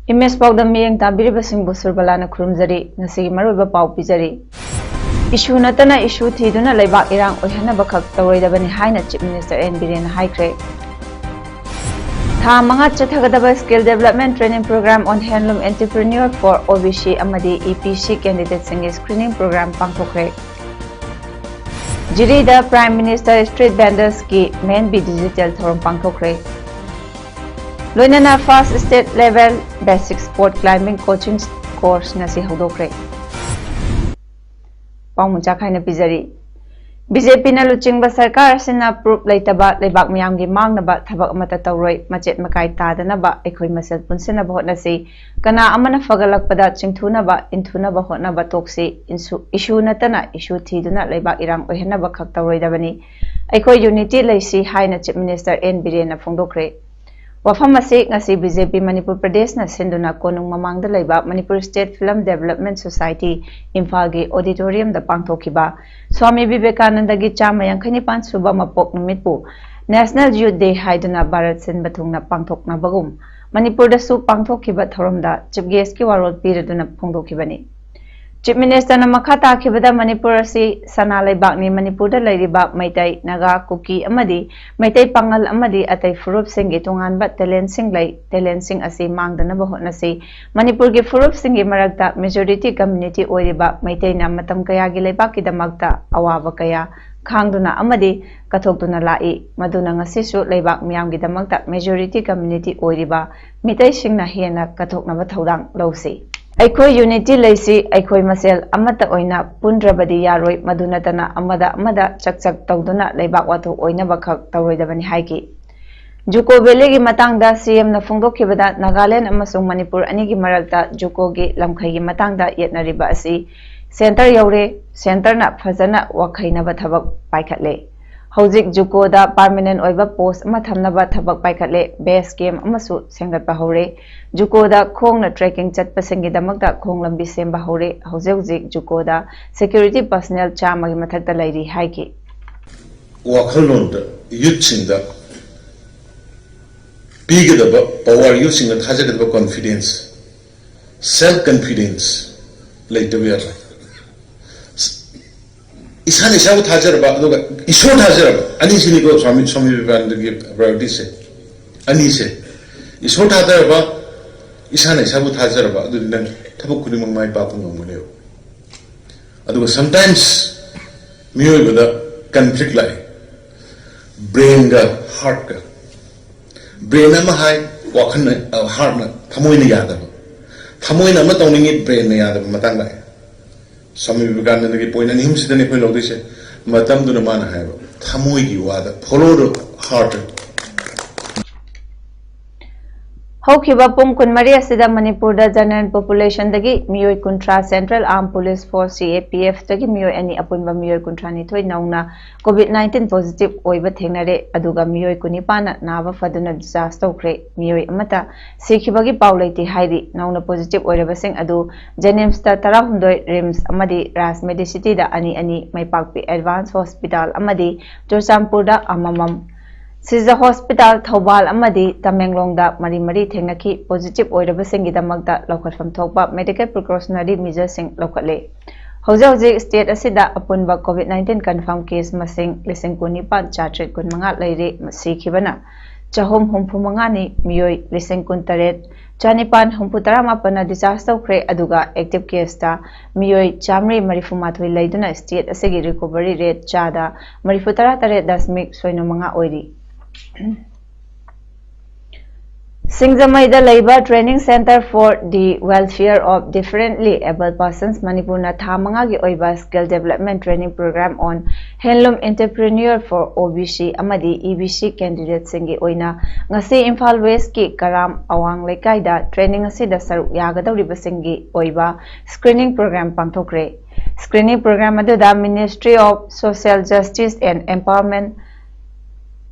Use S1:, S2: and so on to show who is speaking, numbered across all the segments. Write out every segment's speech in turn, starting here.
S1: Image PAODAM miyeng tabiribasing busurbalana khurumjari ngasi maruba pau pijari issue natana issue thiduna leibak irang oihana bakhak tawroidabani haina Chief Minister N Biren haikre tha manga chathagadaba skill development training program on handloom entrepreneur for OBC amadi EPC candidate singi screening program pangthokre Jirida Prime Minister Street Vendors ki main B digital thorum pangthokre Loinana first state level basic sport climbing coaching course ngasi hodokre Paumucha khaina pijari BJP na luchingba sarkar sina proof leitaba lebak miyam gi mangnaba thabak amata tawroi machet makai tadana ba ekhoi masel punsena bahotna si kana amana fagalakpada chingthuna ba inthuna ba hotna ba toksi issue natana issue thiduna lebak irang ohena ba khak tawroi dabani ekhoi unity leisi haina Chief Minister N Biren na phongdokre Wafam asi ngasi BJP Manipur Pradesh na sinduna konung mamangda laiba Manipur State Film Development Society Imphal gi auditorium da pangthokiba Swami Vivekananda gi chama yankhanipan suba mapok numitpu National Youth Day haiduna Bharat Sin bathungna pangthokna bagum Manipur da su pangthokiba thoramda chief guest ki warol piraduna phongdokibani Chief Minister na makata khibada Manipur asi sana laibak ni Manipur da lairiba maitai naga kuki amadi maitai pangal amadi atai furup singi tungan ba talent sing asi mangdana ba hotna si Manipur gi furup singi marakta majority community oiriba maitai na matam kaya gi laibak ki damakta awaba kaya khangduna amadi kathokduna lai maduna ngasi su laibak miyam gi damakta majority community oiriba mitai singna hena kathokna ba thodang lausi Aikoi unity leisi aikoi masel amata oina pundrabadi yaroi madunatana amada chak tawduna leibak watho oina bakhak tawroidabani haiki Juko Valley gi matangda CM na phongdokhibada Nagaland amasung Manipur ani gi marakta Juko gi lamkhai gi matangda yetnariba asi center yaure center na phajana wakhaina ba thabak paikhatle Hojik Juko da permanent oiba post ama thamnaba thabak paikhatle base camp amasu sengatpa hore Juko da khongna trekking chatpa singi damakta khong lambi semba hore hojik Juko da security personnel chama gi mathakta lairi haiki
S2: wakhalon da youth sinda bigada power youth singa thajagada confidence self confidence later we are Isane sabu thajarba aduga iso thajarba ani sini ko swami Vivekananda gi priority se ani se iso thajarba isane sabu thajarba adu nan thabuk kuni mangmai papu ngomune aduga sometimes miyoy bada conflict lai brain ga heart ga brain ama hai wakhan heart na thamoi na yada thamoi na ma tawningi brain na yada matang lai Swami Vivekananda ki point ani himsidani khoi logdise matam duna mana haiba thamoi gi wada follow the heart
S1: Hokiba pum kunmari asida Manipur da general population dagi miyoi kuntra Central Armed Police Force CAPF dagi miyoi ani apunba miyoi kuntra ni thoi nauna COVID-19 positive oiba thengnare aduga miyoi kunipana naba faduna disaster kre miyoi amata sikhibagi paulaiti hairi nauna positive oirabasing adu Jenims ta tarahundoi Rims amadi Ras Medicity da ani maipakpi Advanced Hospital amadi Churchampur da amamam Siza Hospital Thobal amadi Tamenglong da mari thengnaki positive oirabasing gidamakta lokhatfam thokpa medical precautionary measures sing lokatle hojik state asida apunba COVID-19 confirm case masing lising kunipan chartret kunmanga leire sikhibana chahom humpumanga ni miyoi lising kuntaret chanipan humputarama disaster kre aduga active case ta miyoi chamri marifumathoi leiduna state asigi recovery rate chada marifutara tare dasmik soinomanga oiri Singzamayda Labour Training Center for the Welfare of Differently Abled Persons Manipurna Thamangagi Oiba Skill Development Training Program on Handloom Entrepreneur for OBC Amadi EBC Candidate Singi Oina Ngasi Imphal West Ki Karam Awang Lekaida Training Asida Saru Yagadawriba Singi Oiba Screening Program Pangthokre Screening Program Aduda Ministry of Social Justice and Empowerment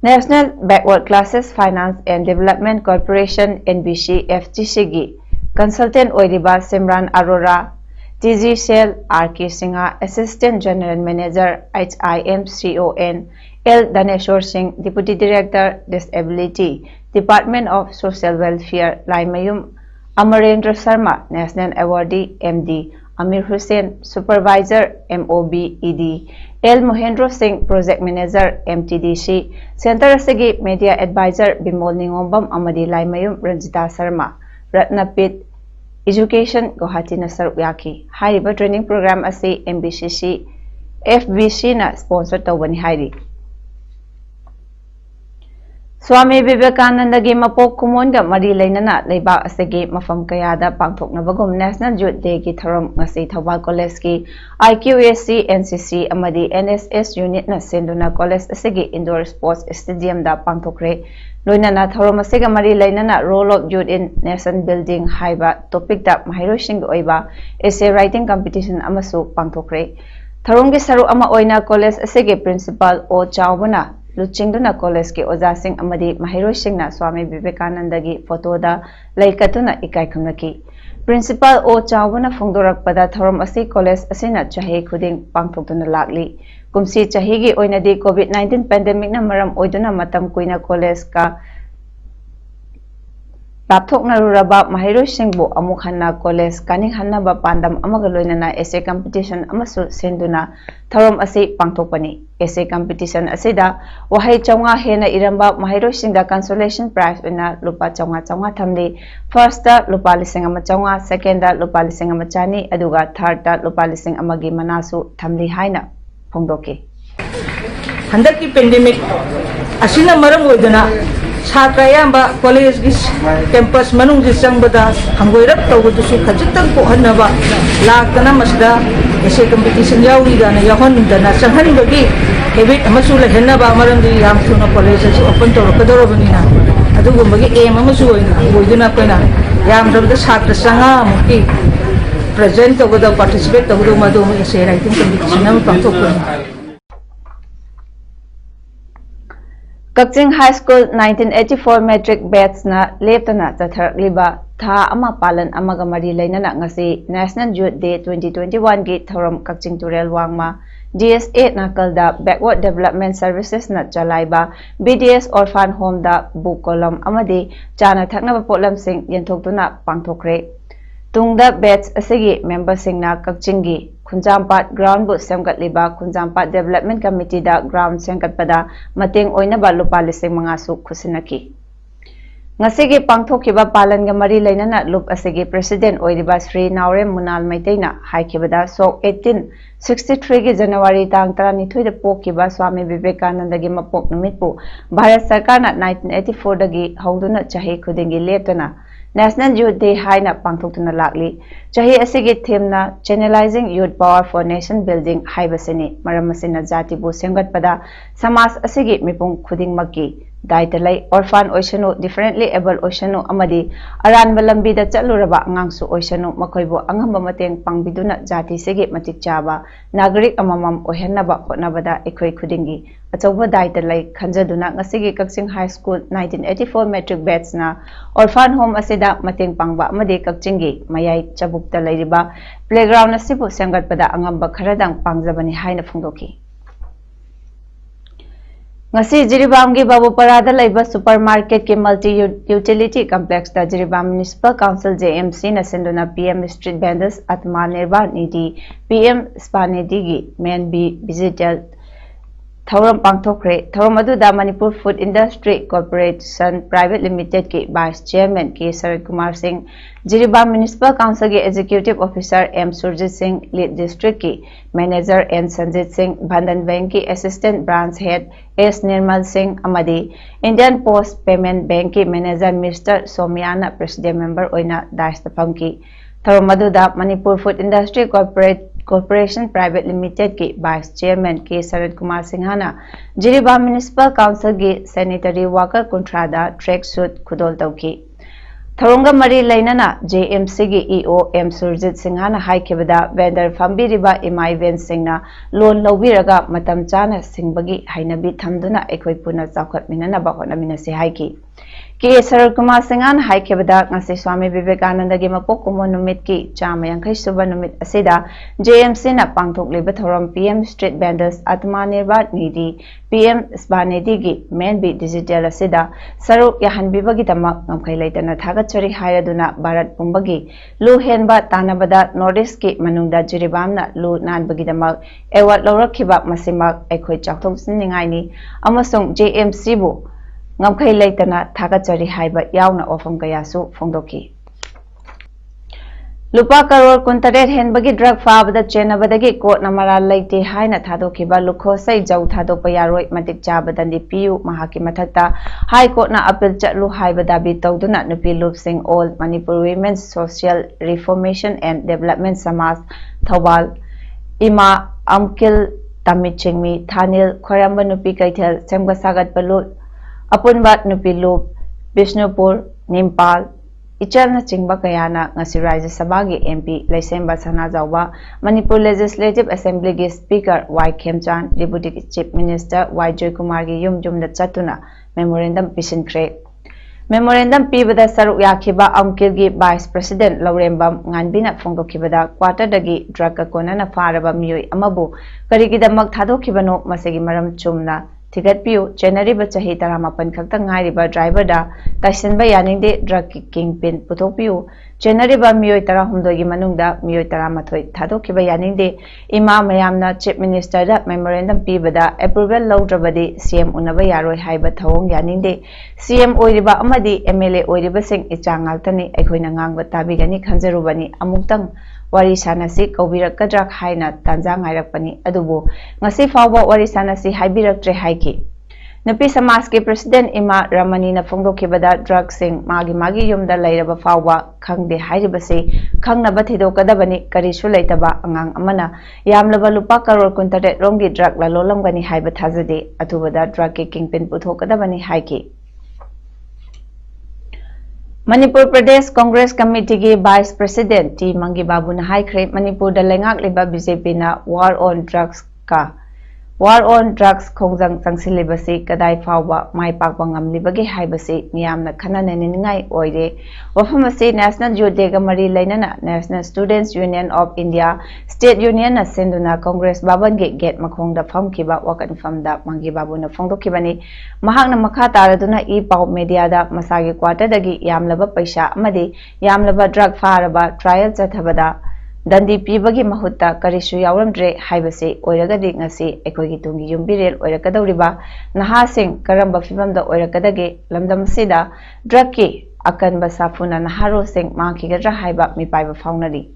S1: National Backward Classes Finance and Development Corporation NBC FGC Consultant Oiriba Simran Arora TG Cell RK Singha Assistant General Manager HIMCON L Daneshwar Singh Deputy Director Disability Department of Social Welfare Laimayum Amarendra Sharma National Awardee MD Amir Hussain Supervisor MOB ED L Mohendra Singh Project Manager MTDC Center Segi Media Advisor Bimol Ningombam Amadi Laimayum Ranjita Sharma Ratnapit Education Guwahati na saruk yaki hariba training program asi MBCC FBC na sponsor tawani hari Swami Vivekananda gi mapok kumonga mari lainana leibak asegi mafam kayada pangthoknabagum National Youth Day gi tharom ngasi Thawal College ki IQAC NCC amadi NSS unit na senduna college asegi indoor sports stadium da pangthokre loinana tharom asega mari lainana role of youth in nation building haiba topic da mahiro sing oiba essay writing competition amasu pangthokre tharom gi saru ama oina college asegi principal o chawbana Luchingduna College ke Oja Singh amadi Mahiro Singh na Swami Vivekananda gi photo da laikatuna ikai khumnaki Principal O Chawbana Phongdorak pada thorom asi college asina chahi khuding pangthokduna lakli kumsi chahi gi oinadi COVID-19 pandemic na maram oiduna matam kuina college ka Lapthokna ruraba Mahiro Singh bu amuk hanna college kaning hanna ba pandam amaga loinana essay competition amasu senduna thorom asi pangthokpani essay competition asida wahai chawnga hena iramba Mahiro Singh da consolation prize ina lupa chawnga thamli first da lupa lising ama chawnga second da lupa lising ama chani aduga third da lupa lising amagi manasu thamli haina phongdoki
S3: handaki pandemic asina maram oiduna Satra yamba college gis campus manung gis sangbada hangoirap tawdusu khajitang ko hanaba laktana masda ese competition yauri dana yahon dana sanghan bagi habit amasu la henaba maram di yam thuna college su open to kadoro banina adugo magi aim amasu oiduna pena yam rabda satra sanga muki present tawda participate tawdu madu ese writing competition am pangthokko
S1: Kakching High School 1984 Metric Batch na leptana chatharliba tha ama palan amaga mari lainana ngasi National Youth Day 2021 gi thorom Kakching Turel Wangma DS8 na kalda Backward Development Services na chalaiba BDS Orphan Home da book column amadi chana thakna potlam sing yenthokduna pangthokre tungda batch asigi member singna Kakching gi Khunjampat ground bu semgatliba Khunjampat Development Committee da ground semgatpada mateng oinaba lupa lising mga su khusinaki ngasigi pangthokiba palan ga mari lainana lup asigi president oiriba Sri Naurem Munal Maiteina haikibada sok 1863 gi January tang 32 da pokiba Swami Vivekananda gi mapok numit pu Bharat Sarkar na 1984 dagi hongduna chahi khudingi leptana National Youth Day haina pangthokduna lakli chahi asigi theme na channelizing youth power for nation building haibasini maramasina jati bu semgatpada samas asigi mipung khuding makki daitalai orphan oisanu differently able oisanu amadi aran balambi da chaluraba ngangsu oisanu makoibo angamba mateng pangbiduna jati segi matik chaba nagarik amamam ohenaba hotnabada ekhoi khudingi achauba daitalai khanjaduna ngasigi Kakching High School 1984 metric batch na orphan home asida mateng pangba amadi Kakchinggi mayai chabukta lairiba playground asibu semgatpada angamba kharadang pangjabani haina phongdoki ngasi Jiribam gi Babuparada laiba supermarket ke multi utility complex da Jiribam Municipal Council JMC na senduna PM Street Vendors Atma Nirbhan Nidhi PM Spa Nidhi gi main B visited थौरम पांगथोखरे थौरम अदुदा Manipur food industry corporation private limited की vice chairman K Sharad Kumar Singh, Jiribam municipal council के executive officer M Surjit Singh, lead district की manager N Sanjit Singh, Bandhan bank की assistant branch head S Nirmal Singh अमदी Indian post payment bank की मैनेजर मिस्टर सोमियाना प्रेसिडेंट मेंबर ओइना दायित्व फंकी। थौरम अदुदा Manipur food industry corporation private limited की vice chairman K Sharad Kumar सिंहाना जिरीबाम म्युनिसिपल काउंसिल की सैनिटरी वर्कर कुंथ्रादा ट्रैक सूट खुदोल तौकी। थौरंगा मरी लेना JMC की EO एम सुरजीत सिंहाना हाइखेबदा वेंडर फंबीरिबा इमाइवेन सिंहना लोन लौबीरगा मतम चाना सिंबगी हाइनबी थमदुना एखोय पुना चाउखटमिननबा होनमिनसे हाइकी। के शरद कुमार सिंहान हाइखेबदा ngasi स्वामी विवेकानंद की मपोक कुमो नुमित की चाम यांखै सुबा नुमित असिदा JMC ना पांगथोकलिबा थौरम PM street vendors Atmanirbhar Nidhi PM स्बानेदी की मेन बी डिजिटल असिदा सरुक याहनबिबगी दमक ngमखै लेतना थागतचरी हायदुना भारत पुंबगी लु हेनबा तानाबदा नॉर्थ ईस्ट की मनुंगदा जिरीबामना लु नानबगी दमक एवार्ड लौरखिबा मसिमक एखोय चाउथोकसिनिंगाइनी अमसुंग JMC बु ngमखै लेतना थागतचरी हाइबा यावना ओफम कयासु फोंदोकी। लुपा करोड़ 38 हेनबगी ड्रग फाबदा चेनबदगी कोर्ट नमरा लेते हाइना थादोखिबा लुखोसै जौ थादोपा यारोय मतिक चाबदंदी पियु महाकी मथक्ता हाई कोर्ट ना अपील चलु हाइबा दाबी तौदुना नुपी लुपसिंग all Manipur women's social reformation and development Samaj Thoubal इमा अमकिल तमिचिंगमी थानिल खोरंबा नुपी कैथल सेमगा सागत बलु अपुनबा नुपी लुप बिष्णुपुर निम्पाल इचलना चिंबा कयाना ngasi राज्य सभा की MP Leishemba Sanajaoba Manipur legislative assembly की speaker Y Khemchand deputy chief minister Y Joykumar की युम चतुना मेमोरेंडम पिसिनख्रे। मेमोरेंडम पीबदा सरुक याखिबा अमकिल की वाइस प्रेसिडेंट लौरेंबम nganbina फोंदोखिबदा क्वार्टर दगी ड्रग का कोनना फारबा मियोय अमबु करिगिदमक थादोखिबनो मसेगी मरम चुमना थिगतपियु चेनरीबा चाही 18 खक्ता ngairiba ड्राइवर दा ताइसनबा यानिंगदे ड्रग की किंग पिन पुथोपियु चेनरीबा मियोय 18 की मनुंगदा मियोय 18 थादोखिबा यानिंगदे इमा मयामना चीफ मिनिस्टर दा मेमोरेंडम पीबदा अप्रूवल लौद्रबदी CM उनबा यारोय हाइबा थवोंग यानिंगदे CM ओइरिबा अमदी MLA ओइरिबा सिंग इचांगालतनी अखोइना ngang ताबिगनी खंजरुबनी अमुक्तंग वारी सानसी कौबिरकद्रा हाइना तांजा ngairapani adubu ngasi fawba वारी सानसी हाइबिरक्ट्रे हाइकी। नुपी समाज के प्रेसिडेंट इमा रमनी ना फोंदोखिबदा ड्रग सिंग मागी युमदा लैरबा फावबा खंगदे हाइरिबसे खंगनबा थिदोकदबनी करिसु लैतबा अंगांग अमना यामलबा लुपा करोड़ 38 रोंगी ड्रग ललोलमगनी हाइबा थाजदे अथुबदा ड्रग के किंग पिन पुथोकदबनी हाइकी। मणिपुर प्रदेश कांग्रेस कमिटी की vice president T Mangi Babu ने हाइख्रे मणिपुर लेंगाकलिबा बीजेपी ना वार ऑन ड्रग्स खोंजंग चंगसिलिबसी कदाई फावबा माई पाकबा ngamlibagi हाइबसी मियामना खनानेनिंगाई ओइरे वफमसी नेशनल यूथ डे गा मरी लेनना national students union of India state union ना सेंदुना कांग्रेस बाबन के गेट मखोंगदा फमखिबा वकन फमदा मंगी बाबू ना फोंदोखिबनी महांगना मखा तारदुना ई पाउ मीडिया दा मसागी क्वार्टर दगी यामलबा पैसा अमदी यामलबा ड्रग फारबा ट्रायल चथबदा दंदी पीबगी महुत्ता करिसु यावरमद्रे हाइबसे ओइरगदि ngasi एकोगी तुंगी युम्बिरेल ओइरकदौरिबा नहासिंग करंबा फिबमदा ओइरकदगे लमदमसिदा ड्रग की अकनबा साफुना नहारोसिंग मांखिगद्रा हाइबा मिपाइबा फाउनरी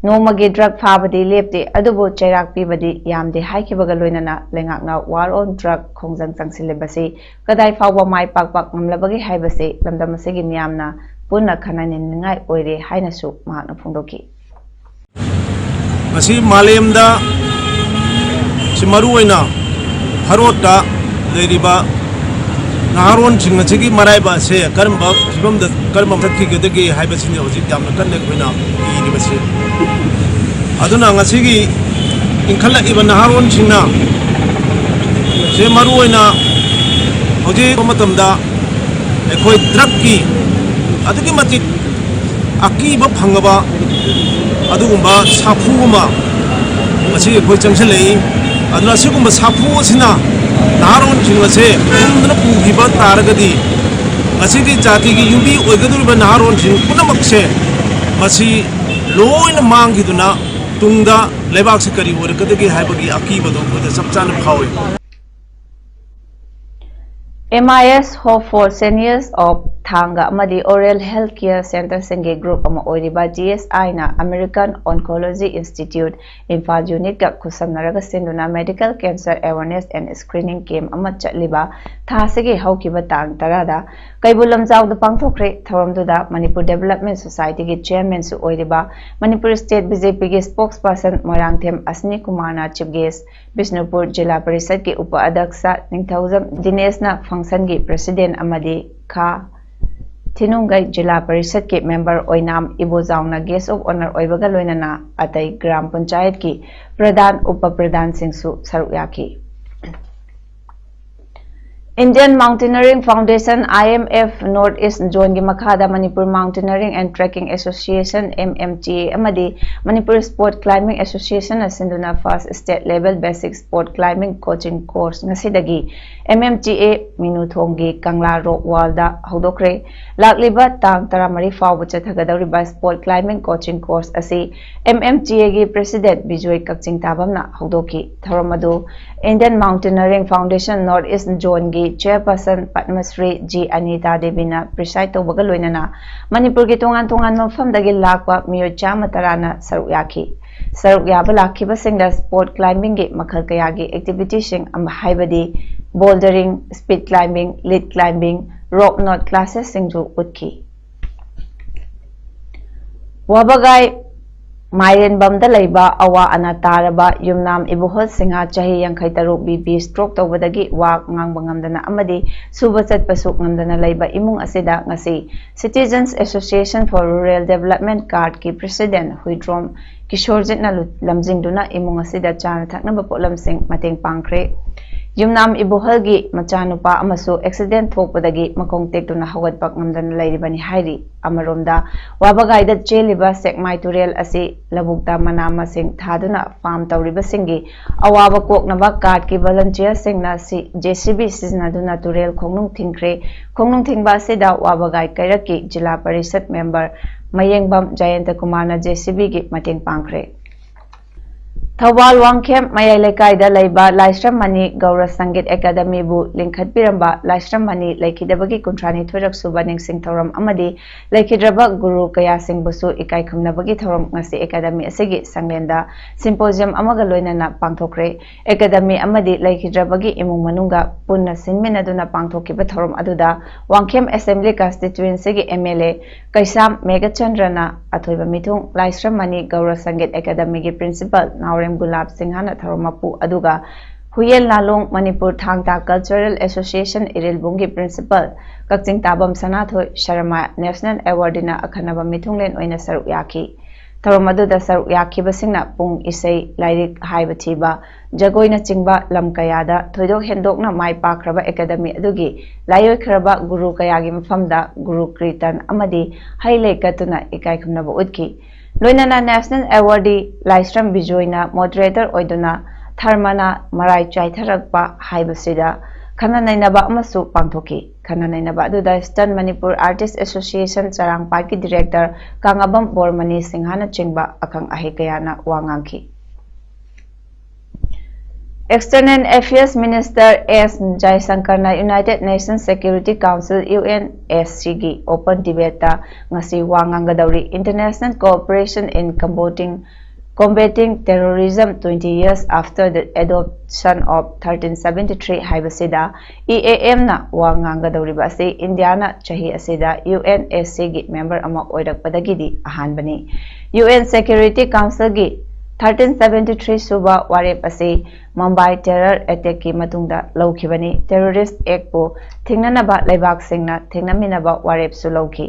S1: नोमगी ड्रग फाबदी लेपते अदुबो चैराक पीबदी यामदे हाइखिबगा लोइनना लेंगाकना वार ऑन ड्रग खोंजंग चंगसिलेबसे कदाई फावबा माइ पाक ngamlabagi हाइबसे लमदमसिगी मियामना पुन्ना खनानिनंगाई ओइरे हाइनसु महाकना फोंदोकी।
S4: मसी मालेमदा सिमरुइना भारतदा लेरिबा नाहारोन सिंगसिगी मराइबा से करमबा फिबमदा करम थक्किगदगी हाइबसिनि हजिक यामना कन्ने कोइना इरिबसे अदुना ngasiगी इंखला इबा नाहारोन सिंगना से मरुइना हजिक मतमदा एखोय ड्रग की अदुगी मतिक अकीबा फंगबा अदुगुम्बा साफुगुमा मसी एखोय चंगसलई अदुना सिगुम्बा साफु असिना नाहारोन सिंगसे उमदना पुगिबा तारगदी मसीगी जाति की युबी ओइगदुरबा नाहारोन सिंग पुनमक्से मसी लोइन मांगिदुना तुंगदा लेबाक से करी ओरकदगी हाइबगी अकीबदो कोदा सबचान फावे।
S1: MIS Hope for Seniors of Thanga amadi Oral Health Care Center singe group ama oiriba GSI na American Oncology Institute Imphal Unit ga kusamnaraga sinduna Medical Cancer Awareness and Screening Camp ama chatliba thasige haukiba tang tarada Kaibulam Zawda Pangthokre Thoramduda Manipur Development Society gi chairman su oiriba Manipur State BJP gi spokesperson Moirangthem Asni Kumarna chief guest Bishnupur Jila Parishad ki upa adhyaksa Ningthaujam Dinesh na function gi president amadi Kha Thinungai Jila Parishad ki member Oinam Ibozaungna guest of honor oibaga loinana atai Gram Panchayat ki Pradhan Upa Pradhan Singsu saruk yaki Indian Mountaineering Foundation IMF Northeast Zone gi makhada Manipur Mountaineering and Trekking Association MMTA amadi Manipur Sport Climbing Association asinduna first state level basic sport climbing coaching course ngasidagi MMTA Minuthonggi Kangla Rock Wall da hodokre lakliba tang taramari fawba chathagadawriba sport climbing coaching course asi MMTA gi president Bijoy Kakching Tabamna hodoki thoramadu Indian Mountaineering Foundation Northeast Zone gi Chairperson Padmasri G Anita Devina preside tawbaga loinana Manipur gi tongan mafamdagi lakwa miyo chama tarana saruk yaki saruk yaba lakhiba singda sport climbing gi makhal kaya gi activity sing ama haibadi bouldering, speed climbing, lead climbing, rope knot classes singju utki Wabagai Mayen Bamda Laiba Awa Anataraba Yumnam Ibuhol Singha Chahi Yankai Taruk BP stroke Tobadagi Wak Ngang Bangamdana Amadi Subasat Pasuk Ngamdana Laiba Imung Asida Ngasi Citizens Association for Rural Development Card Ki President Huidrom Kishorjit na Lamjing Duna Imung Asida Chan Thakna Bapolam Sing Mateng Pangkre Yumnam Ibuhalgi Machanupa Amasu accident Thokpadagi Makong Tektuna Hawad Pak Ngamdana Laibani Hairi Amaromda Wabagai da Jeliba Sekmai Turel Asi Labukta Manama Sing Thaduna Farm Tauriba Singi Awaba Koknaba Card Ki Volunteer Sing na si JCB Siznaduna Turel Kongnung Thingkre Kongnung Thingba Sida Wabagai Kairaki Jila Parishad member Mayengbam Jayanta Kumarna JCB Gi Mateng Pangkre Thawal Wangkhem Mayai Lekai da Laiba Laishram Mani Gaura Sangit Academy bu Linkhat Piramba Laishram Mani Laikidabagi Kuntrani Thurak Suba Ningsing Thoram Amadi Laikidraba Guru Kaya Singh Busu Ikai Khumnabagi Thoram Ngasi Academy Asigi Sanglenda Symposium Amaga Loinana Pangthokre Academy Amadi Laikidrabagi Imung Manunga Punna Sinminaduna Pangthokiba Thoram Aduda Wangkhem Assembly Constituency gi MLA Kaisam Megachandrana Athoiba Mithung Laishram Mani Gaura Sangit Academy gi Principal Naurem Gulab Singhana Tharomapu Aduga Huyel Nalong Manipur Thangta Cultural Association Irilbungi Principal Kakching Tabam Sanathoy Sharma National Awardina Akhanaba Mithunglen Oina Saruk Yaki Tharomadu da Saruk Yaki Basingna Pung Isai Lairik Haiba Thiba Jagoina Chingba Lam Kayada Thoidok Hendokna Mai Pakraba Academy Adugi Layoy Kharaba Guru Kayagi Mafamda Guru Kritan Amadi Haile Katuna Ikai Khumnaba Udki Loinana National Awardee Laishram Bijoyna Moderator Oiduna Tharmana Marai Chaitharakpa Haibasida Khana Nainaba Amasu Pangthoki Khana Nainaba Aduda Eastern Manipur Artists Association Charang Party Director Kangabam Bormani Singhana Chingba Akang Ahikayana Wangangki External Affairs Minister S. Jaisankarna United Nations Security Council UNSC Open Debate ngasi wangangadawri International Cooperation in Combating Terrorism 20 years after the adoption of 1373 haibasida EAM na wangangadawri basi India na chahi asida UNSC member ama oirakpadagidi ahanbani UN Security Council gi 1373 suba warep ase Mumbai terror attack ki matungda lawkhibani terrorist act po thingnanaba laibak singna thingnaminaba warep su lawki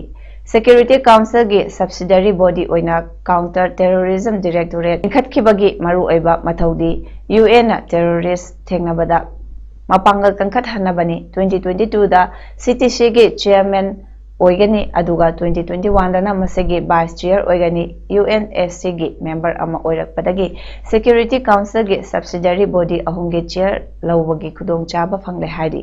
S1: Security Council gi subsidiary body oina Counter Terrorism Directorate khatkhibagi maru oiba mathaudi UN na terrorist thingnabada mapangal kankhat hanabani 2022 da CTC gi chairman Oigani Aduga 2021 dana masegi Vice Chair Oigani UNSC gi member ama oirakpadagi Security Council gi subsidiary body ahungi chair lawbagi khudong chaba phangle haidi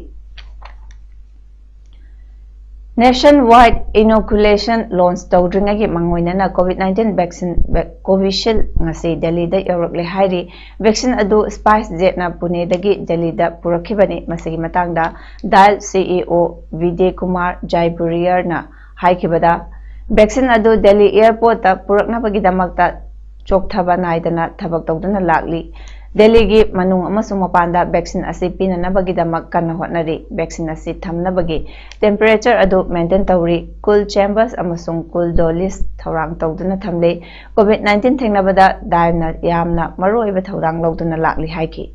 S1: Nationwide inoculation launch tawdringagi mangoinana COVID-19 vaccine Covishield ngasi Delhi da yorokle hairi vaccine adu SpiceJet na Pune dagi Delhi da purakhibani masigi matangda DIAL CEO Vijay Kumar Jaipuriar na haikibada vaccine adu Delhi airport ta purakna bagi damakta chokthaba naidana thabak tawdana lakli Delhi gi manung amasung mapanda vaccine asi pinana bagi damak kanna hotnari vaccine asi thamna bagi temperature adu maintain tawri cool chambers amasung cool dolis thorang tawduna thamle COVID-19 thengnabada daina yamna maroiba thorang lawduna lakli haiki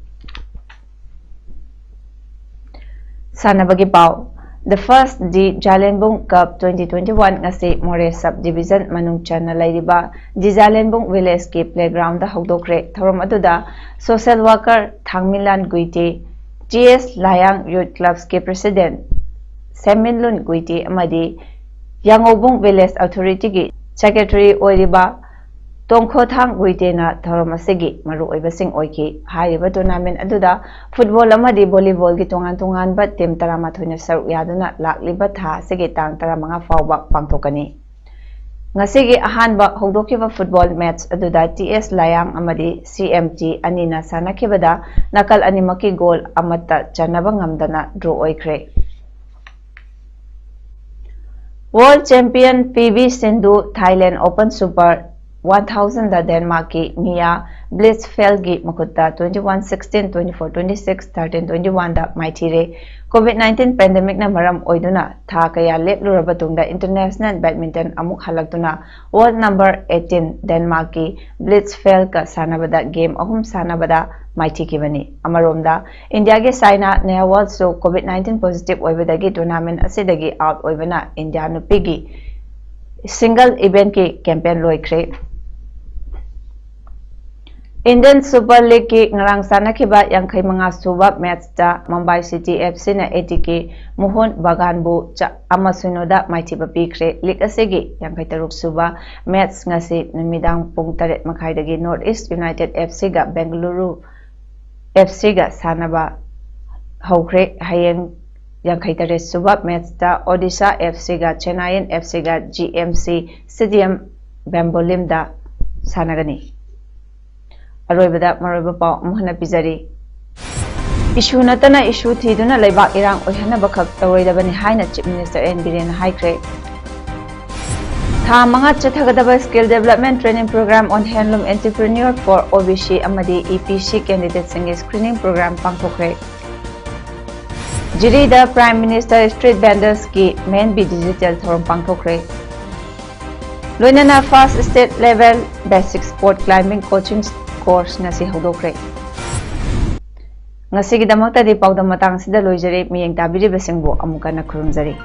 S1: sana bagi pau The first Di Jalenbung Cup 2021 ngasi More Subdivision manung chana lairiba Di Jalenbung Village ke playground da hawdokre thorom aduda social worker Thangmilan Guite GS Layang Youth Clubs ke president Seminlun Guite amadi Yangobung Village Authority ki secretary oiriba Tongkho Thang Guite na thorom asigi maru oibasing oiki hariba tournament aduda football amadi volleyball gi tongan ba team tarama thoina saru yaduna lakliba tha sege tang taramanga fawba pangthokani ngasigi ahanba hogdokiba football match aduda TS Layang amadi CMT anina sanakibada nakal animaki goal amata chanaba ngamdana draw oikre World Champion PV Sindhu Thailand Open Super 1000 da Denmark ki Mia Blitzfeld gi makutta 21-16, 24-26, 13-21 da maithire COVID-19 pandemic na maram oiduna tha kaya lepluraba tungda international badminton amuk halaktuna world number 18 Denmark ki Blitzfeld ka sanabada game ahum sanabada maithi kibani amaromda India ge Saina Nehwal so COVID-19 positive oibadagi tournament asidagi out oibana India nupigi single event ki campaign loikre Indian Super League ki ngarang sanakiba yang kay mga suba match ta Mumbai City FC na ATK Mohun Baganbu cha amasunoda maitiba pikre league asigi yang kay taruk suba match ngasi numidang pung taret makaidagi North East United FC ga Bengaluru FC ga sanaba hawkre hayeng yang kay taret suba match ta Odisha FC ga Chennai FC ga GMC Stadium Bambolim da sanagani Aroibada maroiba pau muhana pizari issue natana issue thiduna leibak irang oihana bakhak taroidabani haina chief minister N Biren haikre tha manga chathagadaba skill development training program on handloom entrepreneur for OBC amadi EPC candidate singe screening program pangthokre Jiri the Prime Minister Street Vendors ki main bi digital thorom pangthokre Loinana first state level basic sport climbing coaching course ngasi hawdokre ngasi gi damakta di pawdam matang sida loijare miyeng tabiri besengbo amuka na khurumjari